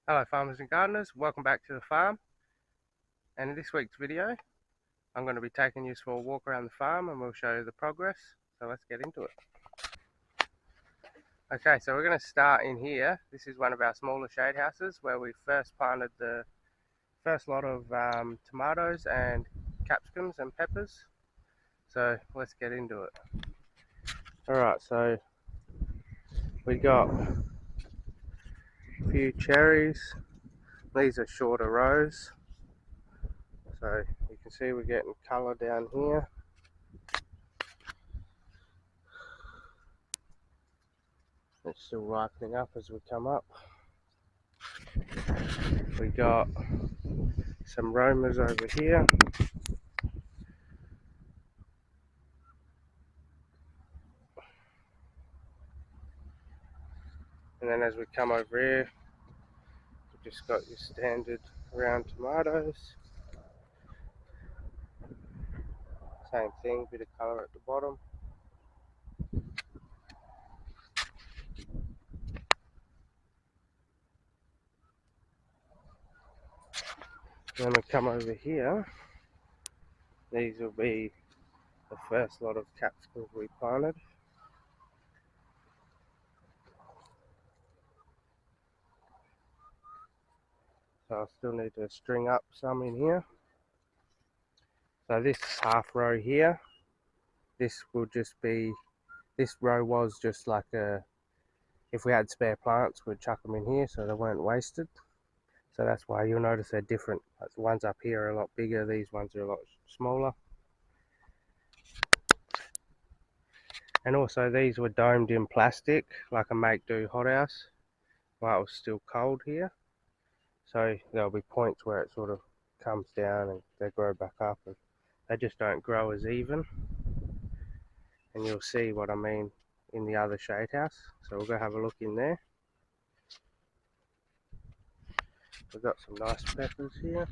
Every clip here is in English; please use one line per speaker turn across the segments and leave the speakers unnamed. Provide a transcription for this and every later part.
Hello farmers and gardeners, welcome back to the farm, and in this week's video I'm going to be taking you for a walk around the farm and we'll show you the progress, so let's get into it. Okay, so we're going to start in here. This is one of our smaller shade houses where we first planted the first lot of tomatoes and capsicums and peppers, so let's get into it. Alright, so we got a few cherries. These are shorter rows, so you can see we're getting colour down here. It's still ripening up as we come up. We got some Romas over here. And then as we come over here, we've just got your standard round tomatoes. Same thing, bit of colour at the bottom. Then we come over here, these will be the first lot of capsicums we planted. So I still need to string up some in here. So this half row here, this will just be, this row was just like a, if we had spare plants we'd chuck them in here so they weren't wasted. So that's why you'll notice they're different. The ones up here are a lot bigger, these ones are a lot smaller. And also these were domed in plastic, like a make-do hothouse, while it was still cold here. So there'll be points where it sort of comes down and they grow back up, and they just don't grow as even. And you'll see what I mean in the other shade house. So we'll go have a look in there. We've got some nice peppers here.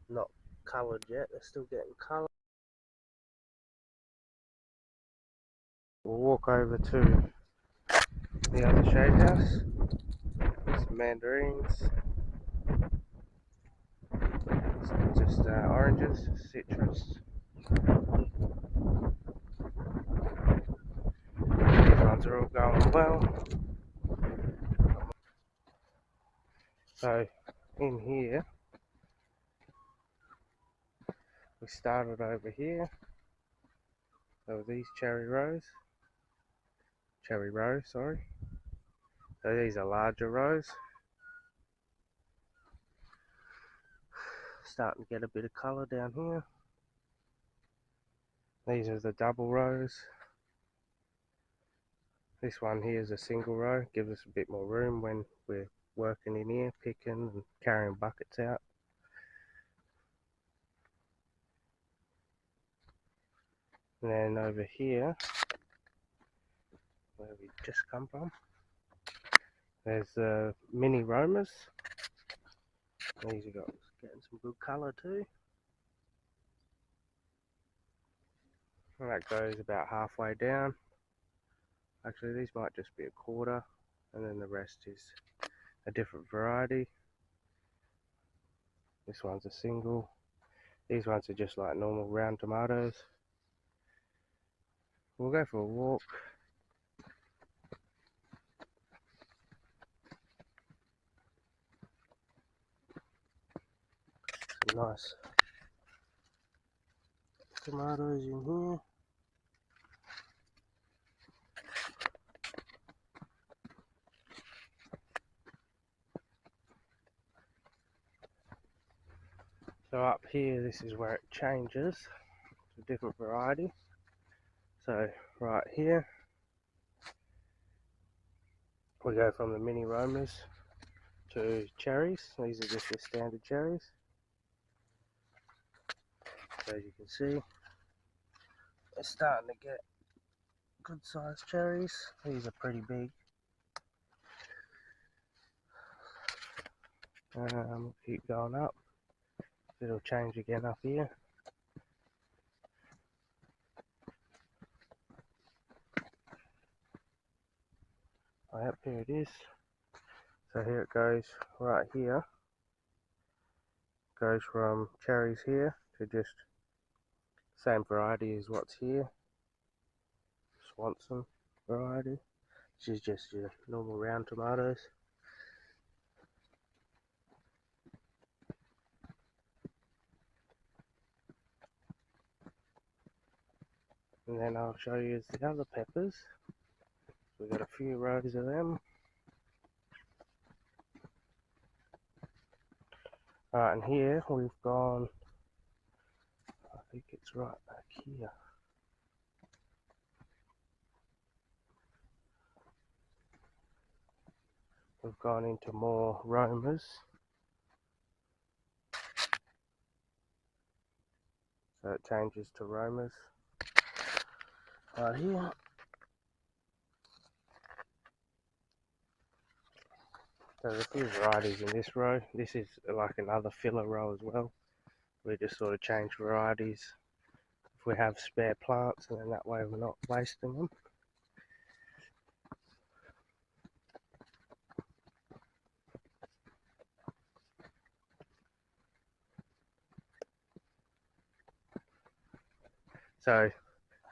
Not coloured yet, they're still getting colour. We'll walk over to the other shade house. Some mandarins. Just oranges, citrus. These ones are all going well. So in here, we started over here. So these cherry rows, sorry. So these are larger rows. Starting to get a bit of colour down here. These are the double rows. This one here is a single row, gives us a bit more room when we're working in here, picking and carrying buckets out. And then over here, where we just come from, there's mini Romas. These have got getting some good colour too. And that goes about halfway down. Actually, these might just be a quarter, and then the rest is a different variety. This one's a single. These ones are just like normal round tomatoes. We'll go for a walk. Some nice tomatoes in here. So up here, this is where it changes to a different variety. So right here, we go from the mini Romas to cherries. These are just the standard cherries. So as you can see, they're starting to get good sized cherries. These are pretty big. Keep going up. It'll change again up here. Yep, here it is. So here it goes right here. Goes from cherries here to just same variety as what's here. Swanson variety. This is just your normal round tomatoes. And then I'll show you the other peppers. We've got a few rows of them. Right, and here we've gone, I think it's right back here. We've gone into more Romas. So it changes to Romas right here. So there's a few varieties in this row. This is like another filler row as well. We just sort of change varieties if we have spare plants, and then that way we're not wasting them. So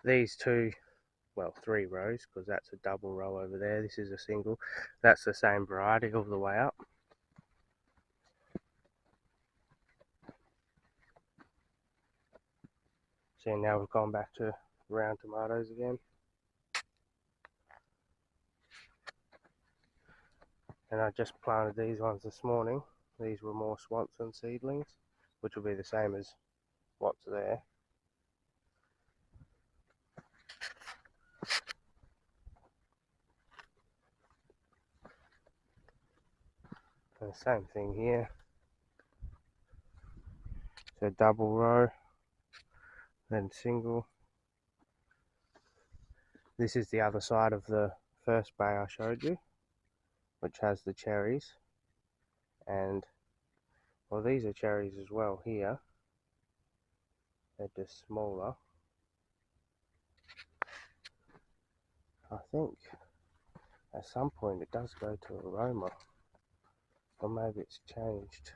these two, well, 3 rows, because that's a double row over there. This is a single. That's the same variety all the way up. So now we've gone back to round tomatoes again. And I just planted these ones this morning. These were more Swanson seedlings, which will be the same as what's there. And the same thing here. So double row, then single. This is the other side of the first bay I showed you, which has the cherries. And well, these are cherries as well here. They're just smaller. I think at some point it does go to aroma, or maybe it's changed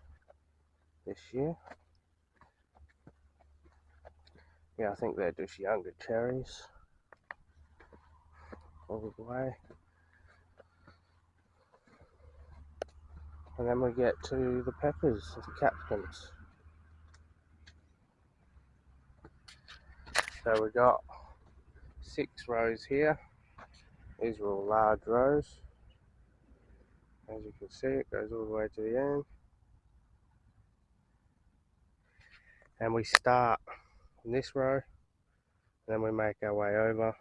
this year. Yeah, I think they're just younger cherries all the way. And then we get to the peppers, the capsicums. So we got 6 rows here. These are all large rows. As you can see, it goes all the way to the end. And we start in this row, and then we make our way over.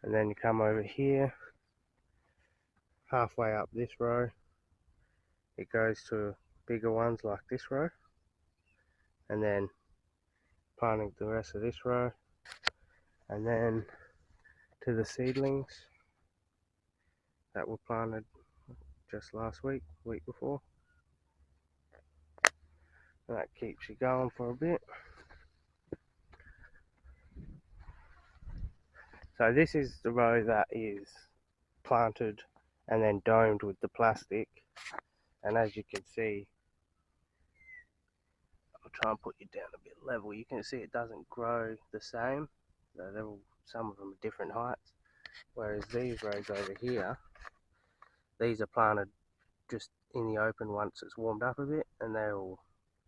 And then you come over here, halfway up this row. It goes to bigger ones like this row. And then planting the rest of this row. And then to the seedlings that were planted just last week before. And that keeps you going for a bit. So this is the row that is planted and then domed with the plastic. And as you can see, I'll try and put you down a bit level. You can see it doesn't grow the same. So some of them are different heights. Whereas these rows over here, these are planted just in the open once it's warmed up a bit, and they're all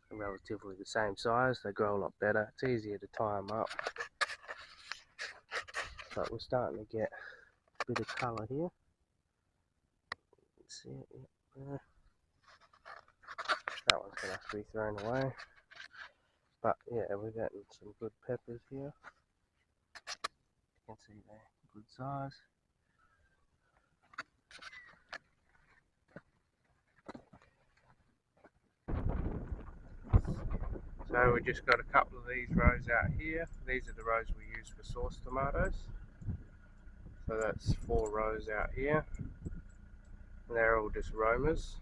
relatively the same size. They grow a lot better. It's easier to tie them up. But we're starting to get a bit of colour here. You can see it, yeah, there. That one's going to have to be thrown away. But yeah, we're getting some good peppers here. You can see they're good size. So we just got a couple of these rows out here. These are the rows we use for sauce tomatoes. So that's 4 rows out here. And they're all just Romas.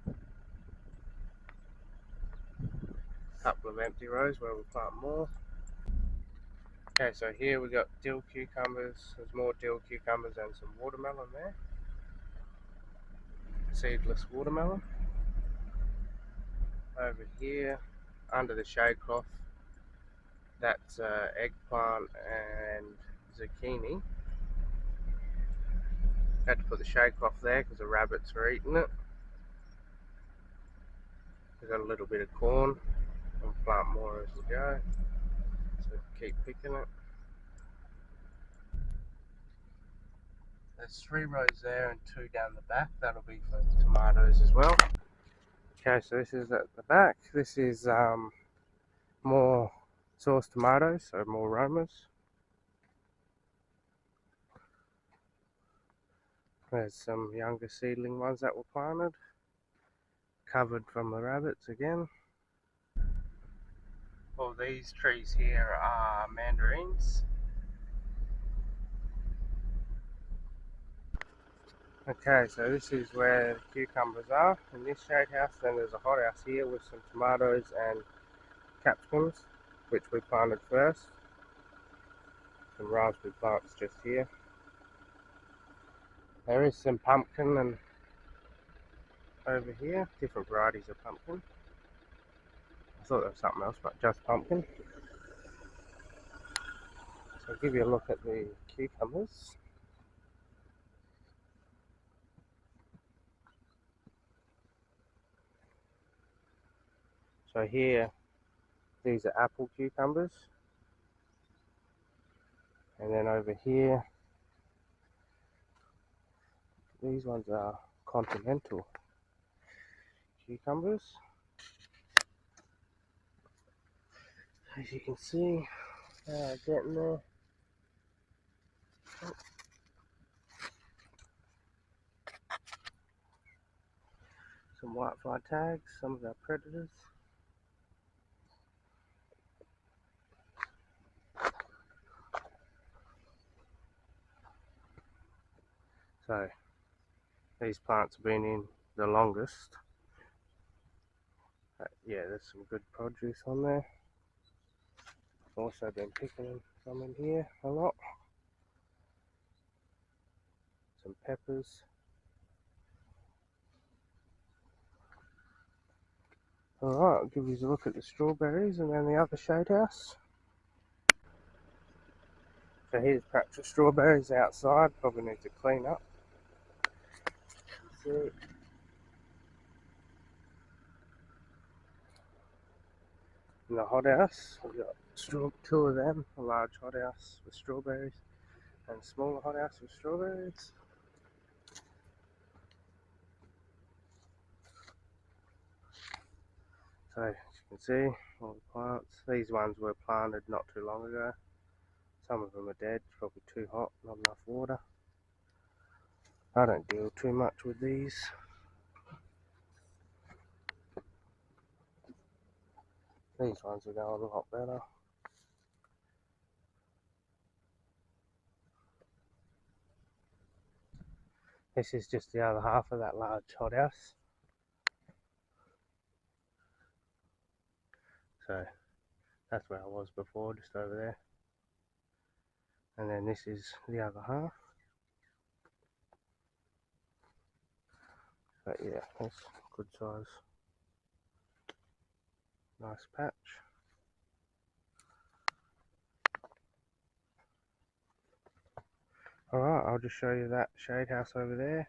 A couple of empty rows where we plant more. Okay, so here we got dill cucumbers. There's more dill cucumbers and some watermelon there. Seedless watermelon. Over here, under the shade cloth, that's eggplant and zucchini. Had to put the shade cloth there because the rabbits were eating it. We've got a little bit of corn. We'll plant more as we go. So keep picking it. There's 3 rows there and 2 down the back. That'll be for tomatoes as well. Okay, so this is at the back. This is more sauce tomatoes, so more Romas. There's some younger seedling ones that were planted, covered from the rabbits again. All these trees here are mandarins. Okay, so this is where the cucumbers are in this shade house. Then there's a hothouse here with some tomatoes and capsicums, which we planted first. Some raspberry plants just here. There is some pumpkin and over here, different varieties of pumpkin. I thought there was something else, but just pumpkin. So I'll give you a look at the cucumbers. So here, these are apple cucumbers. And then over here, these ones are continental cucumbers. As you can see, getting there. Some whitefly tags, some of our predators. So these plants have been in the longest. Yeah, there's some good produce on there. Also been picking some in here a lot. Some peppers. Alright, I'll give you a look at the strawberries and then the other shade house. So here's a patch of strawberries outside, probably need to clean up. See. In the hothouse, we've got 2 of them, a large hothouse with strawberries and a smaller hothouse with strawberries. So as you can see, all the plants. These ones were planted not too long ago. Some of them are dead, probably too hot, not enough water. I don't deal too much with these. These ones are going a lot better. This is just the other half of that large hothouse. So that's where I was before, just over there. And then this is the other half. But yeah, that's good size. Nice patch. Alright, I'll just show you that shade house over there.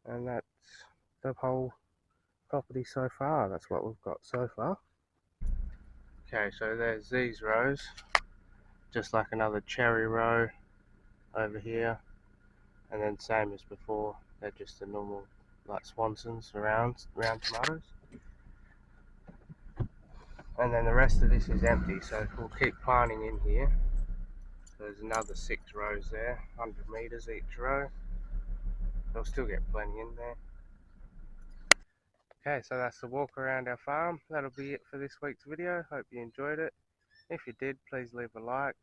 And that's the whole property so far. That's what we've got so far. Okay, so there's these rows. Just like another cherry row over here. And then same as before, they're just the normal like Swansons, round tomatoes. And then the rest of this is empty, so we'll keep planting in here. So there's another 6 rows there, 100 meters each row. They'll still get plenty in there. Okay, so that's the walk around our farm. That'll be it for this week's video. Hope you enjoyed it. If you did, please leave a like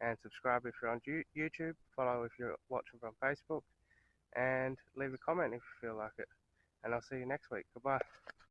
and subscribe if you're on YouTube. Follow if you're watching from Facebook. And leave a comment if you feel like it. And I'll see you next week. Goodbye.